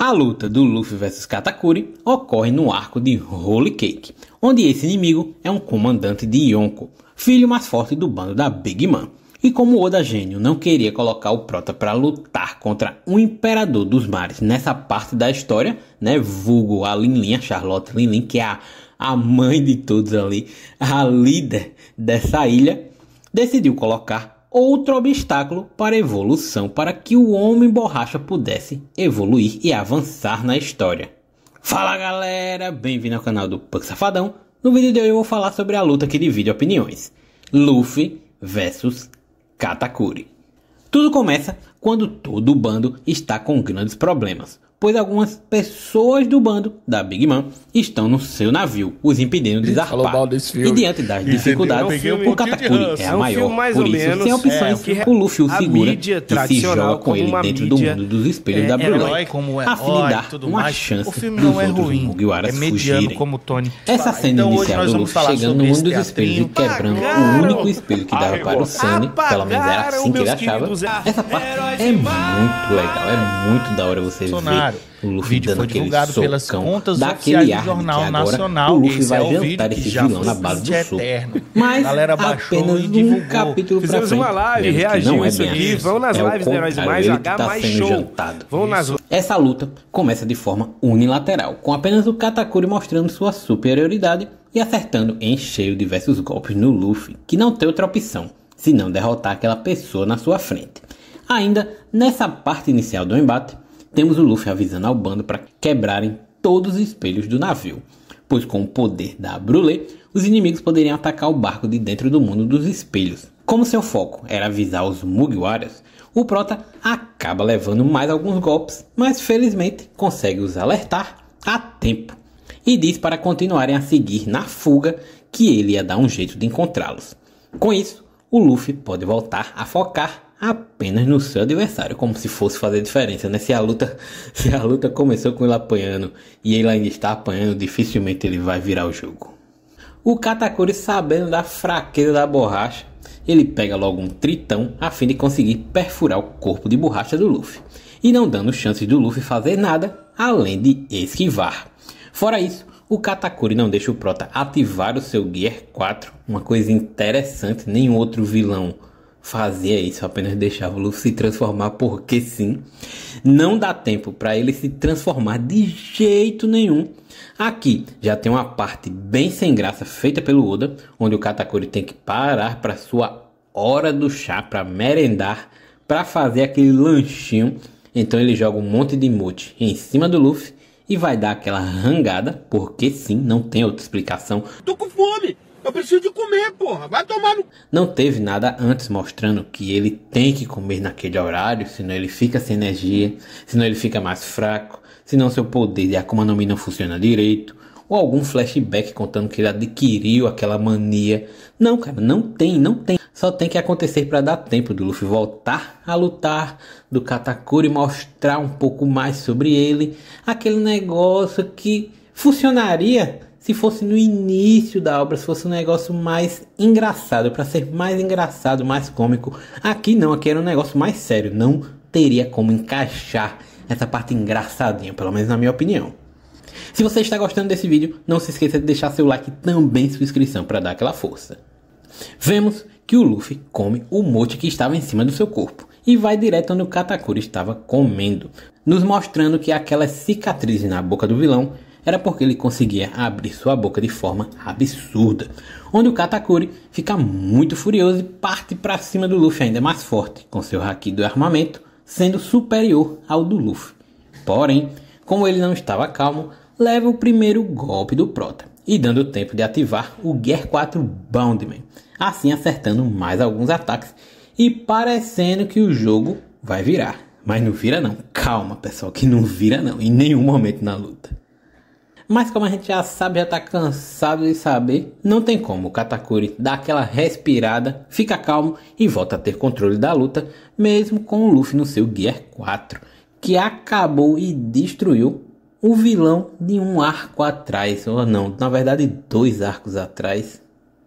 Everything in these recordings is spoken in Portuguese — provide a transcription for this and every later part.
A luta do Luffy vs Katakuri ocorre no arco de Whole Cake, onde esse inimigo é um comandante de Yonko, filho mais forte do bando da Big Mom. E como Oda Gênio não queria colocar o prota para lutar contra um imperador dos mares nessa parte da história, né, vulgo a Lin, a Charlotte Lin, que é a mãe de todos ali, a líder dessa ilha, decidiu colocar outro obstáculo para a evolução, para que o Homem Borracha pudesse evoluir e avançar na história. Fala galera, bem-vindo ao canal do Punk Safadão. No vídeo de hoje eu vou falar sobre a luta que divide opiniões, Luffy vs Katakuri. Tudo começa quando todo o bando está com grandes problemas, pois algumas pessoas do bando da Big Mom estão no seu navio, os impedindo de zarpar. E diante das dificuldades, o Katakuri é a maior, por isso, sem opções, o Luffy o segura e se joga com ele dentro do mundo dos espelhos da Brulé, a fim de dar uma chance para os outros Mugiwaras fugirem. Essa cena inicial do Luffy chegando no mundo dos espelhos e quebrando o único espelho que dava para o Sunny, pelo menos era assim que ele achava, essa parte é muito legal, é muito da hora você ver o Luffy dando aquele socão daquele ar que agora o Luffy vai jantar esse vilão na base do soco. Mas apenas um capítulo pra frente. Uma live, reagiu isso aqui, vão nas lives de Heróis Mais H, mais show. Essa luta começa de forma unilateral, com apenas o Katakuri mostrando sua superioridade e acertando em cheio diversos golpes no Luffy, que não tem outra opção, senão derrotar aquela pessoa na sua frente. Ainda nessa parte inicial do embate, temos o Luffy avisando ao bando para quebrarem todos os espelhos do navio, pois com o poder da Brulé, os inimigos poderiam atacar o barco de dentro do mundo dos espelhos. Como seu foco era avisar os Mugiwaras, o prota acaba levando mais alguns golpes, mas felizmente consegue os alertar a tempo e diz para continuarem a seguir na fuga que ele ia dar um jeito de encontrá-los. Com isso, o Luffy pode voltar a focar apenas no seu adversário, como se fosse fazer diferença, né? Se a luta começou com ele apanhando e ele ainda está apanhando, dificilmente ele vai virar o jogo. O Katakuri, sabendo da fraqueza da borracha, ele pega logo um tritão a fim de conseguir perfurar o corpo de borracha do Luffy, e não dando chances do Luffy fazer nada além de esquivar. Fora isso, o Katakuri não deixa o prota ativar o seu Gear 4, uma coisa interessante, nenhum outro vilão fazia isso, apenas deixava o Luffy se transformar porque sim. Não dá tempo para ele se transformar de jeito nenhum. Aqui já tem uma parte bem sem graça feita pelo Oda, onde o Katakuri tem que parar para sua hora do chá, para merendar, para fazer aquele lanchinho. Então ele joga um monte de emote em cima do Luffy e vai dar aquela rangada, porque sim, não tem outra explicação. Tô com fome! Eu preciso de comer, porra! Vai tomar no... Não teve nada antes mostrando que ele tem que comer naquele horário, senão ele fica sem energia, senão ele fica mais fraco, senão seu poder de Akuma no Mi não funciona direito, ou algum flashback contando que ele adquiriu aquela mania. Não, cara, não tem. Só tem que acontecer para dar tempo do Luffy voltar a lutar, do Katakuri mostrar um pouco mais sobre ele, aquele negócio que funcionaria se fosse no início da obra, se fosse um negócio mais engraçado, para ser mais engraçado, mais cômico. Aqui não, aqui era um negócio mais sério, não teria como encaixar essa parte engraçadinha, pelo menos na minha opinião. Se você está gostando desse vídeo, não se esqueça de deixar seu like e também sua inscrição para dar aquela força. Vemos que o Luffy come o mote que estava em cima do seu corpo e vai direto onde o Katakuri estava comendo, nos mostrando que aquelas cicatrizes na boca do vilão era porque ele conseguia abrir sua boca de forma absurda, onde o Katakuri fica muito furioso e parte para cima do Luffy ainda mais forte, com seu haki do armamento sendo superior ao do Luffy. Porém, como ele não estava calmo, leva o primeiro golpe do prota, e dando tempo de ativar o Gear 4 Boundman, assim acertando mais alguns ataques e parecendo que o jogo vai virar. Mas não vira não, calma pessoal, que não vira não, em nenhum momento na luta. Mas como a gente já sabe, já tá cansado de saber, não tem como o Katakuri dar aquela respirada, fica calmo e volta a ter controle da luta, mesmo com o Luffy no seu Gear 4, que acabou e destruiu o vilão de um arco atrás, ou não, na verdade 2 arcos atrás,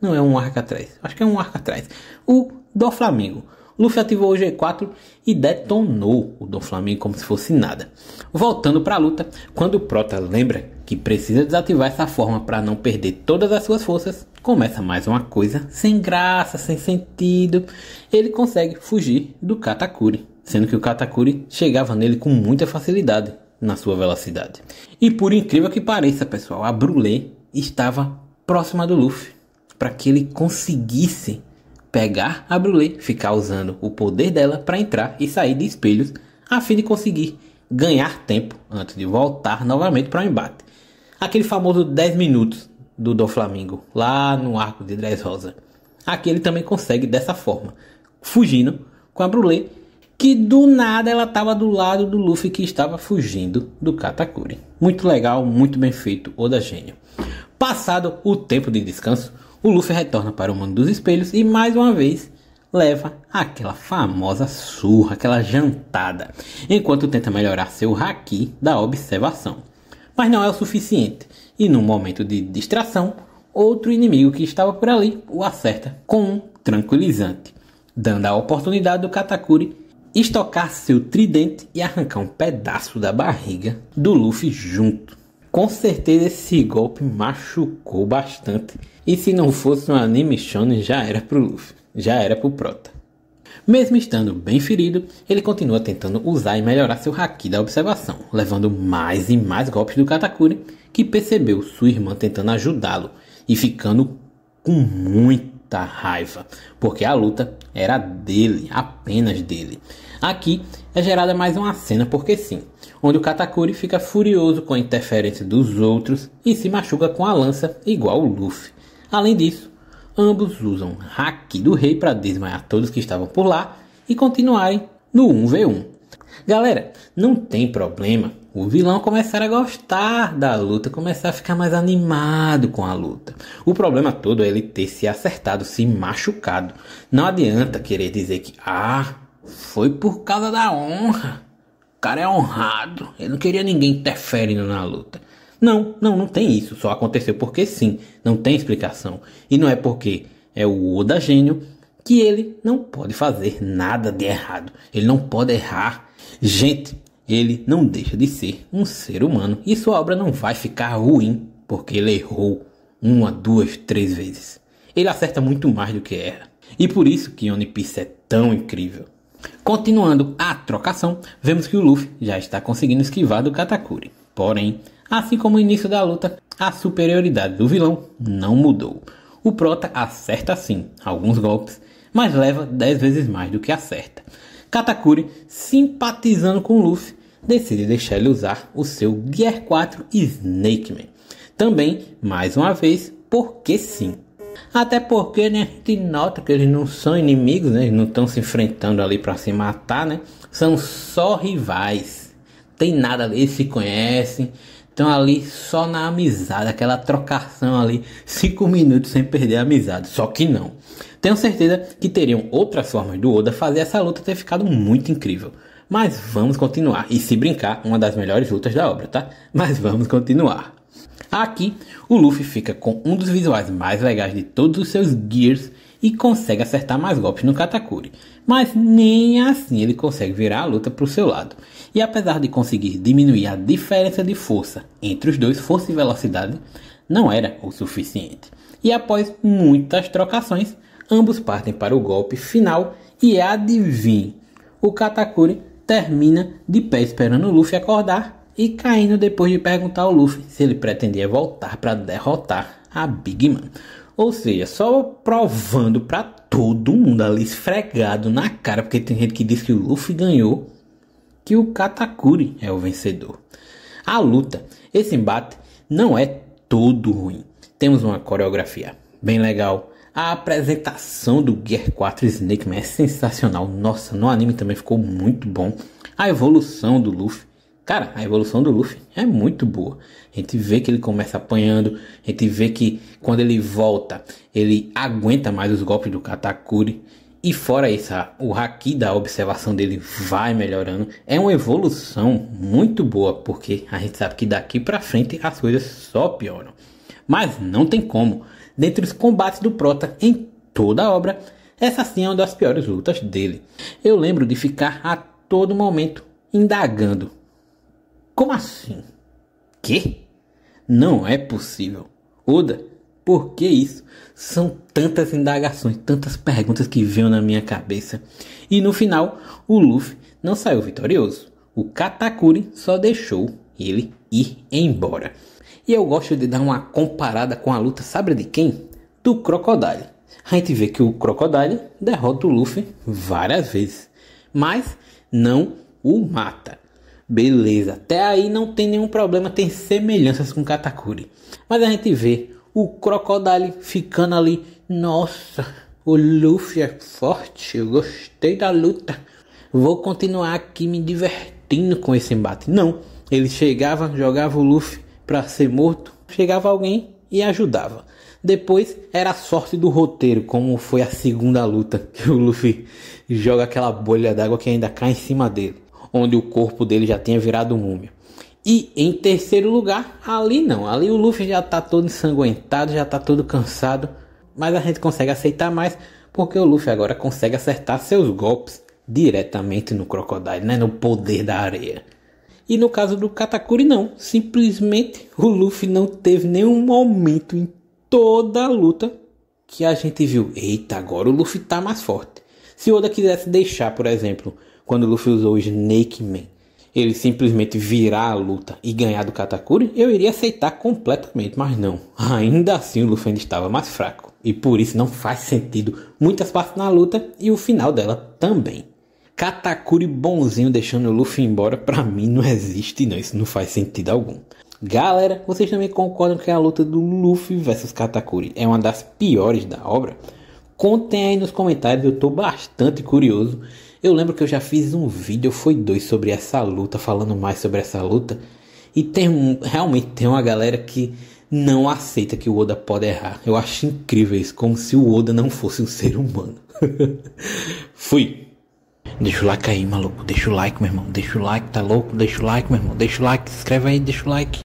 não é um arco atrás, acho que é um arco atrás, o do Flamengo. Luffy ativou o G4 e detonou o Doflamingo como se fosse nada. Voltando para a luta, quando o Prota lembra que precisa desativar essa forma para não perder todas as suas forças, começa mais uma coisa sem graça, sem sentido. Ele consegue fugir do Katakuri, sendo que o Katakuri chegava nele com muita facilidade na sua velocidade. E por incrível que pareça, pessoal, a Brulé estava próxima do Luffy, para que ele conseguisse pegar a Brulé, ficar usando o poder dela para entrar e sair de espelhos, a fim de conseguir ganhar tempo antes de voltar novamente para o embate. Aquele famoso 10 minutos do Doflamingo, lá no arco de Dressrosa. Aqui ele também consegue dessa forma, fugindo com a Brulé, que do nada ela estava do lado do Luffy que estava fugindo do Katakuri. Muito legal, muito bem feito, Oda gênio. Passado o tempo de descanso, o Luffy retorna para o mundo dos espelhos e mais uma vez leva aquela famosa surra, aquela jantada, enquanto tenta melhorar seu haki da observação. Mas não é o suficiente, e num momento de distração, outro inimigo que estava por ali o acerta com um tranquilizante, dando a oportunidade do Katakuri estocar seu tridente e arrancar um pedaço da barriga do Luffy junto. Com certeza esse golpe machucou bastante, e se não fosse um anime shonen já era pro Luffy, já era pro Prota. Mesmo estando bem ferido, ele continua tentando usar e melhorar seu haki da observação, levando mais e mais golpes do Katakuri, que percebeu sua irmã tentando ajudá-lo e ficando com muita raiva, porque a luta era dele, apenas dele. Aqui é gerada mais uma cena porque sim, onde o Katakuri fica furioso com a interferência dos outros e se machuca com a lança igual o Luffy. Além disso, ambos usam haki do rei para desmaiar todos que estavam por lá e continuarem no 1v1. Galera, não tem problema o vilão começar a gostar da luta, começar a ficar mais animado com a luta. O problema todo é ele ter se acertado, se machucado. Não adianta querer dizer que foi por causa da honra. O cara é honrado, ele não queria ninguém interferindo na luta. Não tem isso, só aconteceu porque sim, não tem explicação. E não é porque é o Oda gênio que ele não pode fazer nada de errado, ele não pode errar. Gente, ele não deixa de ser um ser humano e sua obra não vai ficar ruim porque ele errou 1, 2, 3 vezes. Ele acerta muito mais do que erra. E por isso que One Piece é tão incrível. Continuando a trocação, vemos que o Luffy já está conseguindo esquivar do Katakuri. Porém, assim como no início da luta, a superioridade do vilão não mudou. O Prota acerta sim alguns golpes, mas leva 10 vezes mais do que acerta. Katakuri, simpatizando com Luffy, decide deixar ele usar o seu Gear 4 Snake Man. Também, mais uma vez, porque sim. Até porque, né, a gente nota que eles não são inimigos, né, eles não estão se enfrentando ali para se matar, né, são só rivais. Tem nada ali, eles se conhecem, estão ali só na amizade, aquela trocação ali, 5 minutos sem perder a amizade, só que não. Tenho certeza que teriam outras formas do Oda fazer essa luta ter ficado muito incrível. Mas vamos continuar, e se brincar, uma das melhores lutas da obra, tá? Mas vamos continuar. Aqui, o Luffy fica com um dos visuais mais legais de todos os seus Gears e consegue acertar mais golpes no Katakuri. Mas nem assim ele consegue virar a luta para o seu lado. E apesar de conseguir diminuir a diferença de força entre os dois, força e velocidade, não era o suficiente. E após muitas trocações, ambos partem para o golpe final e adivinhe, o Katakuri termina de pé esperando o Luffy acordar e caindo depois de perguntar ao Luffy se ele pretendia voltar para derrotar a Big Mom. Ou seja, só provando para todo mundo ali esfregado na cara, porque tem gente que diz que o Luffy ganhou, que o Katakuri é o vencedor. A luta, esse embate não é todo ruim. Temos uma coreografia bem legal. A apresentação do Gear 4 Snake Man é sensacional. Nossa, no anime também ficou muito bom. A evolução do Luffy. Cara, a evolução do Luffy é muito boa. A gente vê que ele começa apanhando. A gente vê que quando ele volta, ele aguenta mais os golpes do Katakuri. E fora isso, o haki da observação dele vai melhorando. É uma evolução muito boa, porque a gente sabe que daqui pra frente as coisas só pioram. Mas não tem como. Dentre os combates do Prota em toda a obra, Essa sim é uma das piores lutas dele. Eu lembro de ficar a todo momento indagando. Como assim? Que? Não é possível. Oda, por que isso? São tantas indagações, tantas perguntas que veio na minha cabeça. E no final, o Luffy não saiu vitorioso. O Katakuri só deixou ele ir embora. E eu gosto de dar uma comparada com a luta, sabe de quem? Do Crocodile. A gente vê que o Crocodile derrota o Luffy várias vezes, mas não o mata. Beleza, até aí não tem nenhum problema, tem semelhanças com o Katakuri. Mas a gente vê o Crocodile ficando ali, nossa, o Luffy é forte, eu gostei da luta. Vou continuar aqui me divertindo com esse embate. Não, ele chegava, jogava o Luffy para ser morto, chegava alguém e ajudava. Depois era a sorte do roteiro, como foi a segunda luta, que o Luffy joga aquela bolha d'água que ainda cai em cima dele, onde o corpo dele já tinha virado múmia. E em terceiro lugar, ali não, ali o Luffy já tá todo ensanguentado, já tá todo cansado, mas a gente consegue aceitar mais, porque o Luffy agora consegue acertar seus golpes diretamente no Crocodile, né, no poder da areia. E no caso do Katakuri não, simplesmente o Luffy não teve nenhum momento em toda a luta que a gente viu, eita, agora o Luffy tá mais forte. Se Oda quisesse deixar, por exemplo, quando o Luffy usou o Snake Man, ele simplesmente virar a luta e ganhar do Katakuri, eu iria aceitar completamente, mas não. Ainda assim o Luffy ainda estava mais fraco, e por isso não faz sentido muitas partes na luta e o final dela também. Katakuri bonzinho deixando o Luffy embora, pra mim não existe não, isso não faz sentido algum. Galera, vocês também concordam que a luta do Luffy versus Katakuri é uma das piores da obra? Contem aí nos comentários, eu tô bastante curioso. Eu lembro que eu já fiz um vídeo, foi 2, sobre essa luta, falando mais sobre essa luta. E realmente tem uma galera que não aceita que o Oda pode errar. Eu acho incrível isso, como se o Oda não fosse um ser humano. Fui! Deixa o like aí, maluco. Deixa o like, meu irmão. Deixa o like, tá louco? Deixa o like, meu irmão. Deixa o like, se inscreve aí, deixa o like.